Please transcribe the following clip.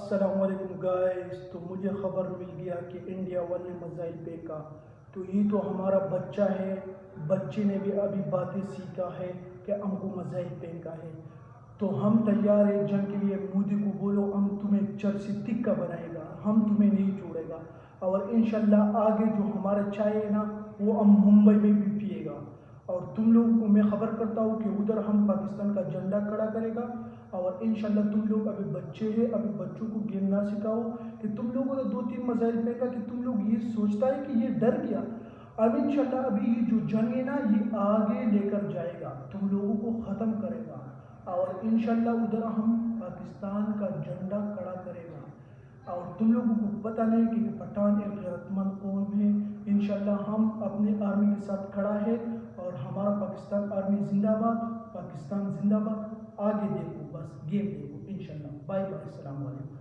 السلام علیکم گائز. تو مجھے خبر مل گیا کہ انڈیا 1 نے میزائل پھینکا. تو یہ تو ہمارا بچہ ہے، بچے نے بھی ابھی باتیں سیکھا ہے کہ ہم کو میزائل پھینکا ہے. تو ہم تیار ہیں جنگ کے لیے. مودی کو بولو ہم تمہیں چر سے تکہ بنائے گا، ہم تمہیں نہیں چھوڑے گا. اور انشاءاللہ آگے جو ہمارا چائے ہے نا وہ ہم ممبئی میں بھی پیے گا. اور تم لوگوں کو میں خبر کرتا ہوں کہ ادھر ہم پاکستان کا جھنڈا کھڑا کرے گا. اور انشاءاللہ تم لوگ ابھی بچے ہیں، ابھی بچوں کو گیم نہ سکھاؤ کہ تم لوگوں نے 2-3 میزائل پھینکا کہ تم لوگ یہ سوچتا ہے کہ یہ ڈر گیا. اب انشاءاللہ ابھی یہ جو جنگ ہے نا یہ آگے لے کر جائے گا، تم لوگوں کو ختم کرے گا. اور انشاءاللہ ادھر ہم پاکستان کا جھنڈا کھڑا کرے گا. اور تم لوگوں کو پتہ نہیں کہ پٹھان ایک غیرت مند قوم ہے. انشاءاللہ ہم اپنے آرمی کے ساتھ کھڑا ہے اور ہمارا پاکستان آرمی زندہ باد، پاکستان زندہ باد. آگے دیکھو، بس گیم دیکھو. انشاءاللہ بائے بائے، السلام علیکم.